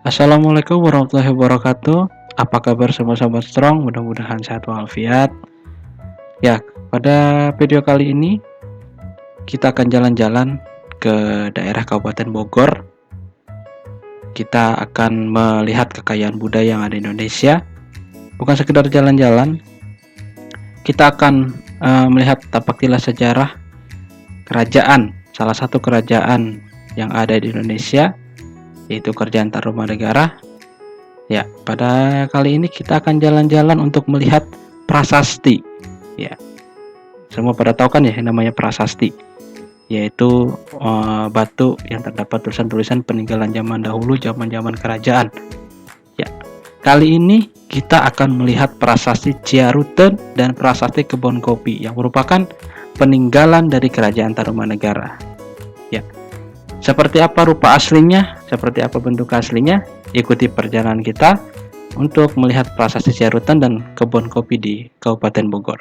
Assalamualaikum warahmatullahi wabarakatuh. Apa kabar semua sahabat strong? Mudah-mudahan sehat walafiat. Ya, pada video kali ini kita akan jalan-jalan ke daerah Kabupaten Bogor. Kita akan melihat kekayaan budaya yang ada di Indonesia. Bukan sekedar jalan-jalan, kita akan melihat tapak tilas sejarah kerajaan, salah satu kerajaan yang ada di Indonesia, yaitu Kerajaan Tarumanegara. Ya, pada kali ini kita akan jalan-jalan untuk melihat prasasti. Ya, semua pada tahu kan ya yang namanya prasasti, yaitu batu yang terdapat tulisan-tulisan peninggalan zaman dahulu, zaman-zaman kerajaan. Ya, kali ini kita akan melihat prasasti Ciaruten dan prasasti Kebon Kopi yang merupakan peninggalan dari Kerajaan Tarumanegara. Ya, seperti apa rupa aslinya, seperti apa bentuk aslinya, ikuti perjalanan kita untuk melihat prasasti Ciaruten dan Kebon Kopi di Kabupaten Bogor.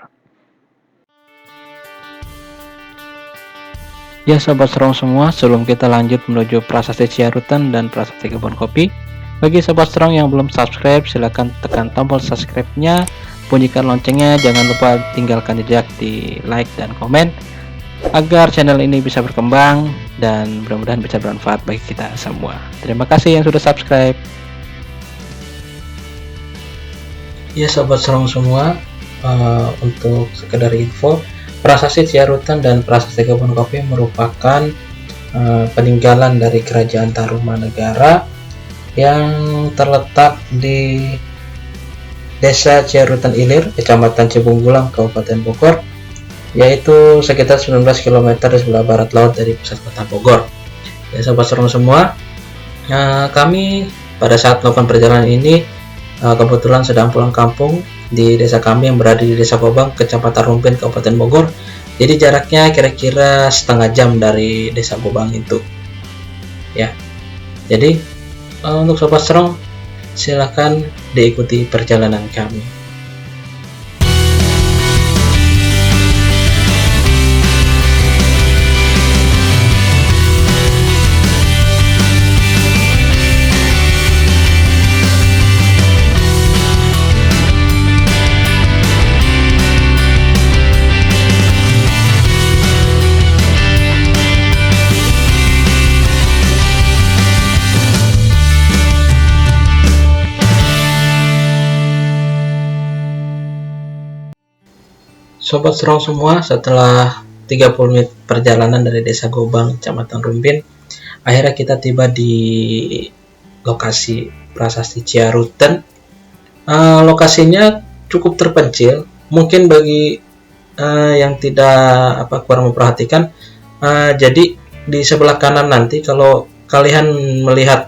Ya sobat serong semua, sebelum kita lanjut menuju prasasti Ciaruten dan prasasti Kebon Kopi, bagi sobat serong yang belum subscribe, silahkan tekan tombol subscribe-nya, bunyikan loncengnya, jangan lupa tinggalkan jejak di like dan komen agar channel ini bisa berkembang dan mudah-mudahan bisa bermanfaat bagi kita semua. Terima kasih yang sudah subscribe. Ya sobat serong semua, untuk sekedar info, prasasti Ciaruten dan prasasti Kebon Kopi merupakan peninggalan dari Kerajaan Tarumanegara yang terletak di Desa Ciaruten Ilir, Kecamatan Cibunggulang, Kabupaten Bogor, yaitu sekitar 19 km di sebelah barat laut dari pusat kota Bogor. Ya sobat serong semua, kami pada saat melakukan perjalanan ini kebetulan sedang pulang kampung di desa kami yang berada di Desa Gobang, Kecamatan Rumpin, Kabupaten Bogor. Jadi jaraknya kira-kira setengah jam dari Desa Gobang itu. Ya, jadi untuk sobat serong, silakan diikuti perjalanan kami. Sobat serong semua, setelah 30 menit perjalanan dari Desa Gobang, Kecamatan Rumpin, akhirnya kita tiba di lokasi prasasti Ciaruten. Lokasinya cukup terpencil, mungkin bagi yang tidak kurang memperhatikan. Jadi di sebelah kanan nanti kalau kalian melihat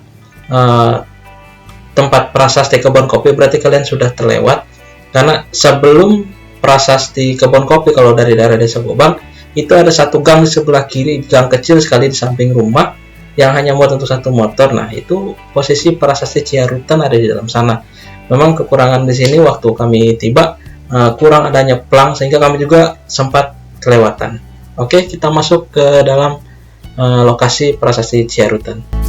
tempat prasasti Kebon Kopi, berarti kalian sudah terlewat, karena sebelum prasasti Kebon Kopi, kalau dari daerah Desa Gobang, itu ada satu gang di sebelah kiri, gang kecil sekali di samping rumah yang hanya muat untuk satu motor. Nah, itu posisi prasasti Ciaruten ada di dalam sana. Memang kekurangan di sini waktu kami tiba, kurang adanya plang sehingga kami juga sempat kelewatan. Oke, kita masuk ke dalam lokasi prasasti Ciaruten.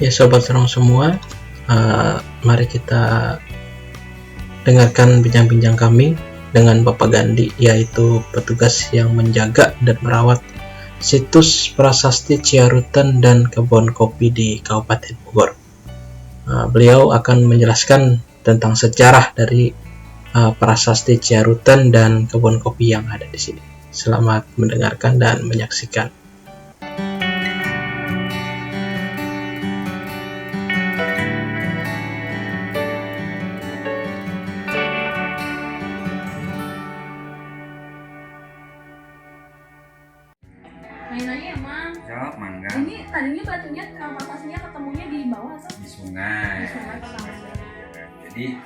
Ya sobat serong semua, mari kita dengarkan bincang-bincang kami dengan Bapak Gandhi, yaitu petugas yang menjaga dan merawat situs prasasti Ciaruten dan Kebon Kopi di Kabupaten Bogor. Beliau akan menjelaskan tentang sejarah dari prasasti Ciaruten dan Kebon Kopi yang ada di sini. Selamat mendengarkan dan menyaksikan. main aja ya Mang. Sok, mangga. Ini tadinya batunya kamar aslinya ketemunya di bawah atau Di sungai. di sungai pertama? Jadi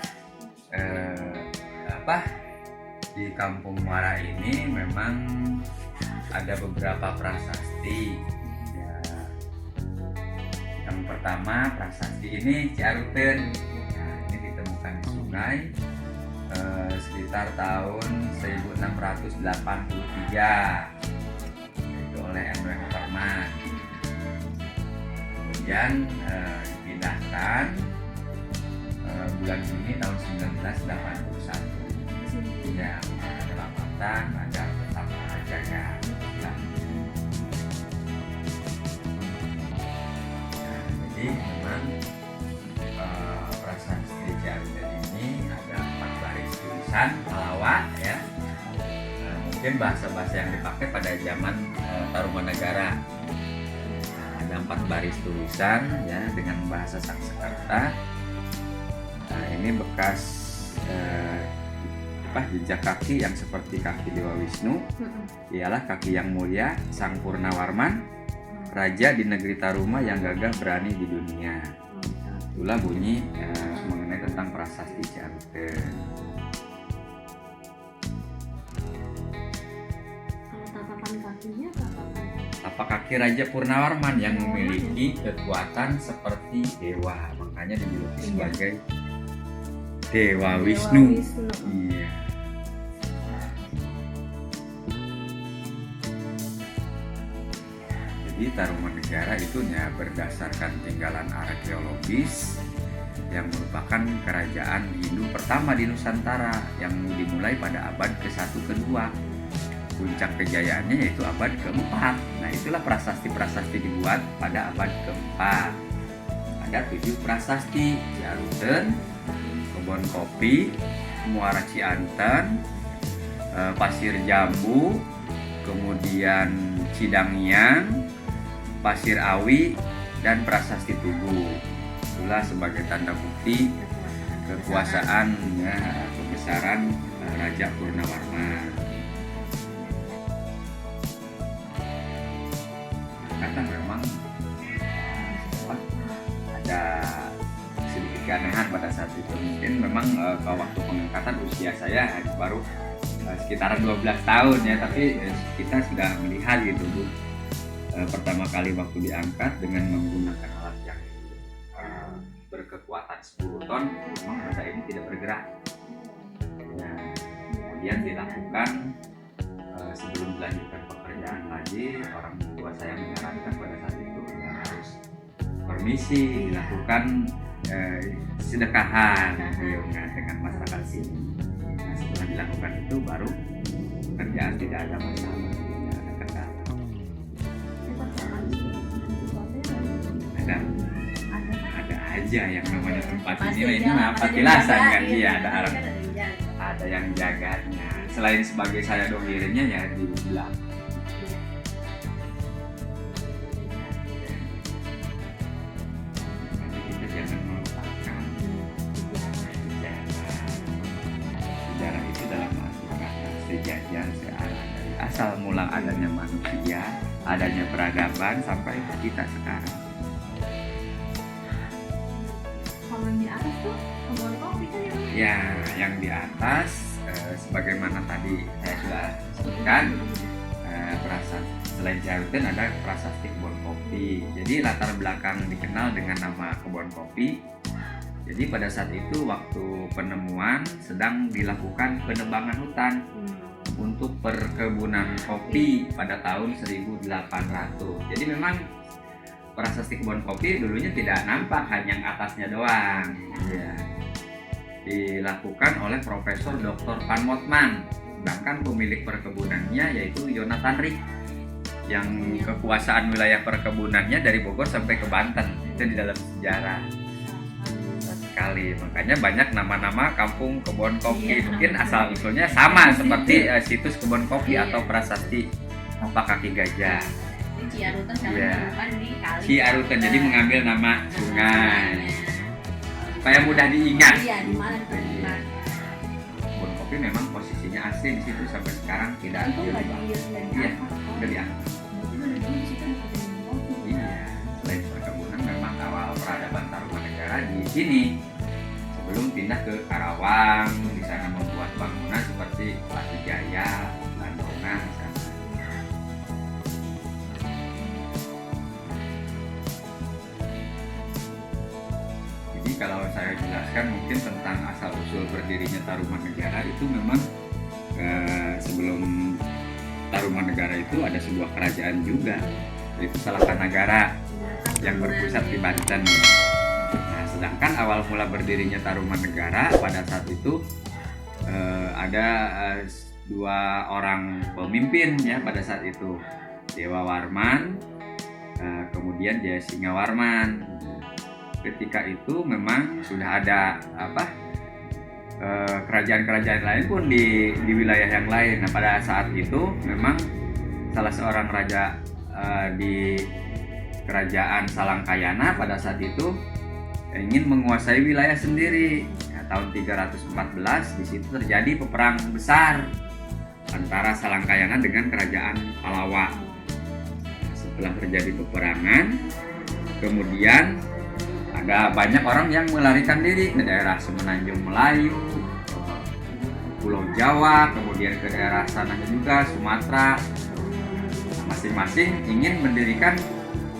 di Kampung Muara ini memang ada beberapa prasasti. Ya, yang pertama prasasti ini Ciaruteun. Nah, ini ditemukan di sungai sekitar tahun 1683 itu oleh M. Herman. Kemudian dipindahkan bulan Juni tahun 1981. Ya, penyelamatan agar tetap terjaga. Nah, jadi memang prasasti Ciaruteun ini ada 4 baris tulisan Palawat ya. Mungkin bahasa-bahasa yang dipakai pada zaman Tarumanagara. Ada 4 baris tulisan ya dengan bahasa Sanskerta. Nah, ini bekas jejak kaki yang seperti kaki Dewa Wisnu. Ialah kaki yang mulia Sang Purnawarman, raja di negeri Taruma yang gagah berani di dunia. Itulah bunyi mengenai tentang prasasti Ciaruteun. Tatapan kakinya tatapan. Tapak kaki Raja Purnawarman yang memiliki kekuatan seperti dewa, makanya dijuluki sebagai Dewa Wisnu. Iya. Jadi Tarumanegara itu ya berdasarkan tinggalan arkeologis yang merupakan kerajaan Hindu pertama di Nusantara yang dimulai pada abad ke-1 ke-2. Puncak kejayaannya yaitu abad ke-4. Nah, itulah prasasti-prasasti dibuat pada abad ke-4. Ada 7 prasasti: Ciaruteun, Kebon Kopi, Muara Cianten, Pasir Jambu, kemudian Cidangyang, Pasir Awi, dan Prasasti Tugu. Itulah sebagai tanda bukti kekuasaan ya, kebesaran Raja Purnawarman. Karena memang ada sedikit keanehan pada saat itu. Mungkin memang ke waktu pengangkatan usia saya baru sekitar 12 tahun ya, tapi kita sudah melihat gitu Bu. Pertama kali waktu diangkat dengan menggunakan alat yang berkekuatan 10 ton, memang benda ini tidak bergerak. Ya, kemudian dilakukan sebelum dilanjutkan pekerjaan lagi, orang tua saya menyarankan pada saat itu ya harus permisi dilakukan sedekahan dengan masyarakat sini. Nah, setelah dilakukan itu baru pekerjaan tidak ada masalah, tidak ada kendala. Ada aja yang namanya tempat ini mah petilasan kan, iya ada yang jaganya. Selain sebagai saya dohirnya ya dibilang. Jadi kita jangan melupakan sejarah itu dalam arti kata sejajar searah dari asal mula adanya manusia, adanya peradaban sampai kita sekarang. Kalau yang di atas tuh Kebon Kopi kan Ya, yang di atas sebagaimana tadi saya sudah sebutkan, selain Ciaruteun ada prasasti Kebon Kopi. Jadi latar belakang dikenal dengan nama Kebon Kopi. Jadi pada saat itu waktu penemuan sedang dilakukan penebangan hutan untuk perkebunan kopi pada tahun 1800. Jadi memang prasasti Kebon Kopi dulunya tidak nampak, hanya yang atasnya doang. Ya. Dilakukan oleh Profesor Dr. Van Motman. Sedangkan pemilik perkebunannya yaitu Yonathan Rick, yang kekuasaan wilayah perkebunannya dari Bogor sampai ke Banten. Itu di dalam sejarah sekali. Makanya banyak nama-nama kampung Kebon Kopi. Mungkin asal usulnya sama seperti situs Kebon Kopi atau prasasti Tapak Kaki Gajah. Ciaruteun karena bukan di kali. Ciaruteun jadi mengambil nama sungai supaya mudah diingat. Iya, di mana ditemukan. Kebon Kopi memang posisinya asli di situ sampai sekarang tidak Itu dirubah. Iya, udah diangkat. sini sebelum pindah ke Karawang. Di sana membuat bangunan seperti Batu Jaya, Landongan misalnya. Jadi kalau saya jelaskan mungkin tentang asal usul berdirinya Tarumanegara itu memang sebelum Tarumanegara itu ada sebuah kerajaan juga, yaitu Salakanagara yang berpusat di Banten. Nah, sedangkan awal mula berdirinya Tarumanegara pada saat itu ada dua orang pemimpin ya pada saat itu, Dewa Warman, kemudian Jaya Singawarman. Ketika itu memang sudah ada kerajaan-kerajaan lain pun di wilayah yang lain. Nah, pada saat itu memang salah seorang raja di kerajaan Salangkayana pada saat itu ingin menguasai wilayah sendiri. Nah, tahun 314 di situ terjadi peperang besar antara Salangkayana dengan kerajaan Palawa. Setelah terjadi peperangan, kemudian ada banyak orang yang melarikan diri ke daerah Semenanjung Melayu, Pulau Jawa, kemudian ke daerah sananya juga Sumatera. Masing-masing ingin mendirikan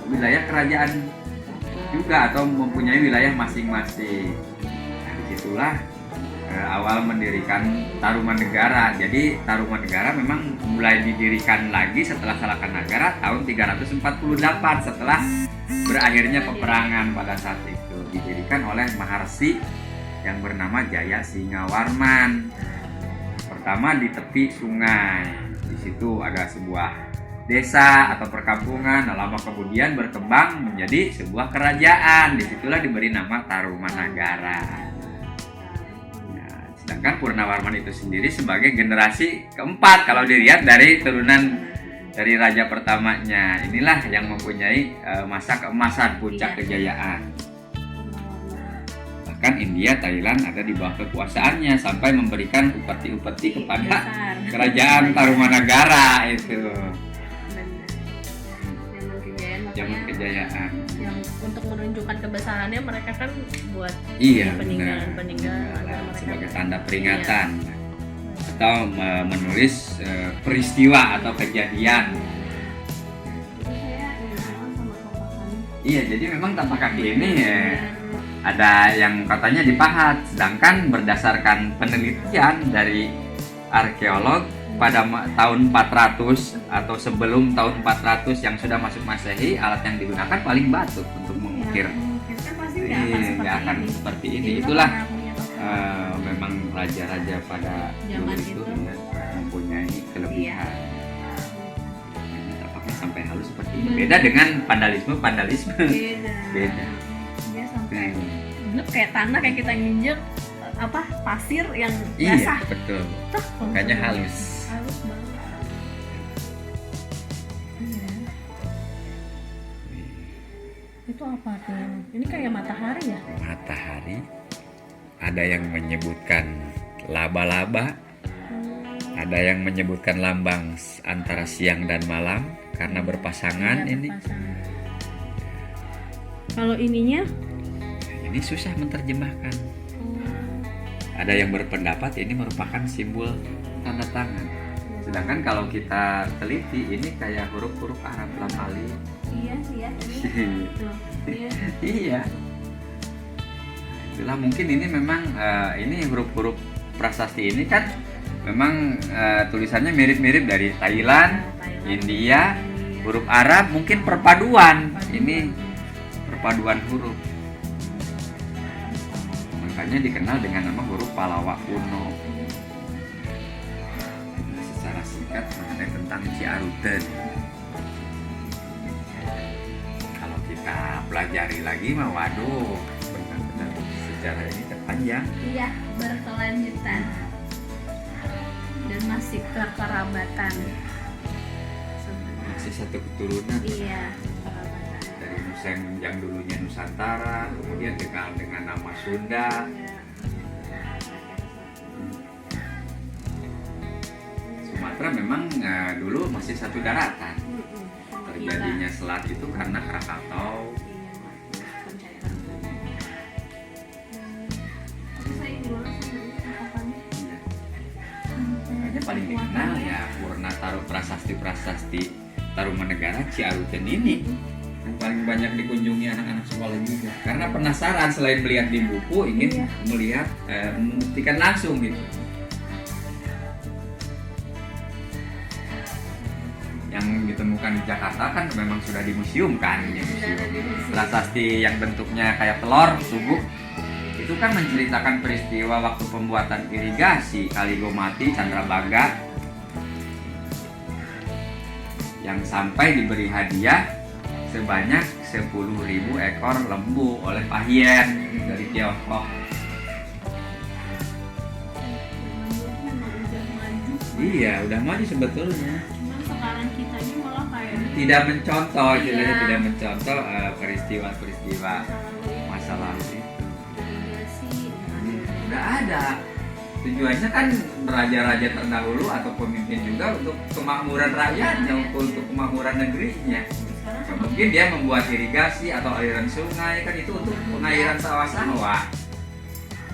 wilayah kerajaan juga atau mempunyai wilayah masing-masing. Nah, disitulah awal mendirikan Tarumanegara. Jadi Tarumanegara memang mulai didirikan lagi setelah Salakanagara tahun 348 setelah berakhirnya peperangan. Pada saat itu didirikan oleh Maharsi yang bernama Jaya Singawarman. Pertama di tepi sungai. Di situ ada sebuah desa atau perkampungan. Lama kemudian berkembang menjadi sebuah kerajaan. Disitulah diberi nama Tarumanagara. Nah, sedangkan Purnawarman itu sendiri sebagai generasi keempat kalau dilihat dari turunan dari raja pertamanya. Inilah yang mempunyai masa keemasan, puncak kejayaan. Bahkan India, Thailand ada di bawah kekuasaannya sampai memberikan upeti-upeti kepada kerajaan Tarumanagara itu. Zaman kejayaan. Yang untuk menunjukkan kebesarannya mereka kan buat peninggalan sebagai tanda peringatan. Atau menulis peristiwa atau kejadian. Iya, jadi memang tapak kaki ini ada yang katanya dipahat, sedangkan berdasarkan penelitian dari arkeolog pada tahun 400 atau sebelum tahun 400 yang sudah masuk Masehi, alat yang digunakan paling batu untuk mengukir. Nggak akan seperti ini. Itulah memang raja-raja pada dulu itu ya, mempunyai kelebihan. Apakah sampai halus seperti ini? Beda dengan vandalisme. Beda. Dia sampai kayak tanah kayak kita nginjek pasir yang basah. Iya, betul. Makanya halus. Halus banget. Itu apa tuh? Ini kayak matahari ya? Matahari. Ada yang menyebutkan laba-laba, ada yang menyebutkan lambang antara siang dan malam karena berpasangan ini. Kalau ininya? Ini susah menerjemahkan. Ada yang berpendapat ini merupakan simbol tanda tangan. Sedangkan kalau kita teliti ini kayak huruf-huruf Arab lam alif. Iya sih ya. Iya. Itulah mungkin ini memang ini huruf-huruf prasasti ini kan memang tulisannya mirip-mirip dari Thailand, India, huruf Arab mungkin perpaduan. Ini perpaduan huruf. Makanya dikenal dengan nama huruf Palawa kuno. Secara singkat mengenai tentang Ciaruten. Kalau kita pelajari lagi mah waduh, benar-benar sejarah ini terpanjang. Iya, berkelanjutan dan masih kekerabatan. Masih satu keturunan. Iya. Dari Nuseng yang dulunya Nusantara, kemudian dikenal dengan nama Sunda. Sumatera memang dulu masih satu daratan. Terjadinya selat itu karena Krakatau. paling dikenal ya Purna Taruh prasasti Tarumanegara Ciaruten ini yang paling banyak dikunjungi anak-anak sekolah juga karena penasaran selain melihat di buku ingin melihat membuktikan langsung gitu. Yang ditemukan di Jakarta kan memang sudah di museum kan, di museum prasasti yang bentuknya kayak telur subuk itu kan menceritakan peristiwa waktu pembuatan irigasi Kali Gomati Candrabaga yang sampai diberi hadiah sebanyak 10.000 ekor lembu oleh Pak Hien dari Tiongkok. Iya, udah maju sebetulnya. Cuman sekarang kitanya malah kayak Tidak mencontoh, Iya. istilahnya tidak mencontoh peristiwa-peristiwa masa lalu itu. Udah ada. Tujuannya kan raja-raja terdahulu atau pemimpin juga untuk kemakmuran rakyatnya, untuk kemakmuran negerinya. Nah, mungkin dia membuat irigasi atau aliran sungai kan itu untuk pengairan sawah-sawah.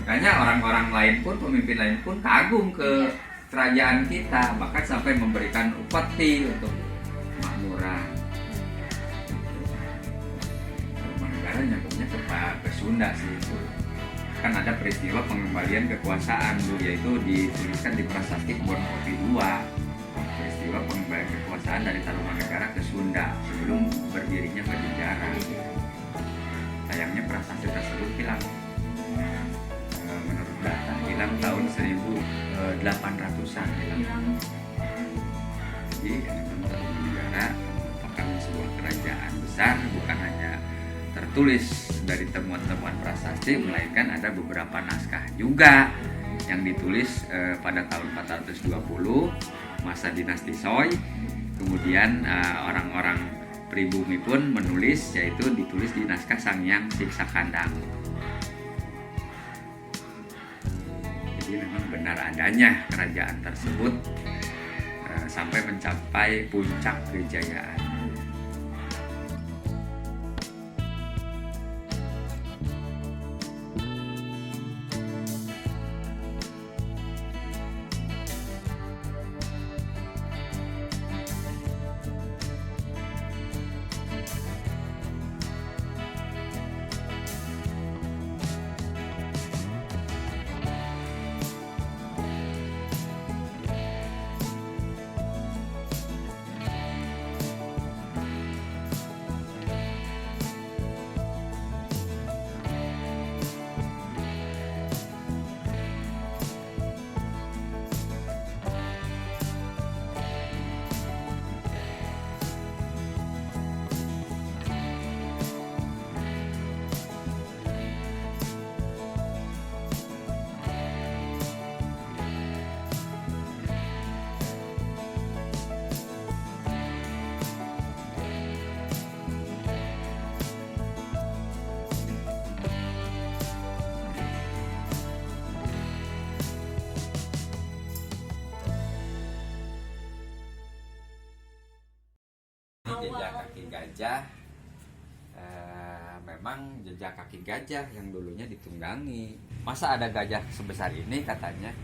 Makanya orang-orang lain pun, pemimpin lain pun kagum ke kerajaan kita, bahkan sampai memberikan upeti untuk kemakmuran. Tarumanegara nyambungnya ke Sunda sih itu. Kan ada peristiwa pengembalian kekuasaan dulu, yaitu dituliskan di Prasasti Kebon Kopi II. Peristiwa pengembalian kekuasaan dari Tarumanegara ke Sunda sebelum berdirinya Pajajaran. Sayangnya prasasti tersebut hilang. Menurut data hilang tahun 1800-an hilang. Jadi Tarumanegara merupakan sebuah kerajaan besar, bukan hanya tertulis dari temuan-temuan prasasti, melainkan ada beberapa naskah juga yang ditulis pada tahun 420 masa dinasti Soi. Kemudian orang-orang pribumi pun menulis, yaitu ditulis di naskah Sangyang Siksakandang. Jadi memang benar adanya kerajaan tersebut sampai mencapai puncak kejayaan. Jejak kaki gajah, memang jejak kaki gajah yang dulunya ditunggangi. Masa ada gajah sebesar ini katanya?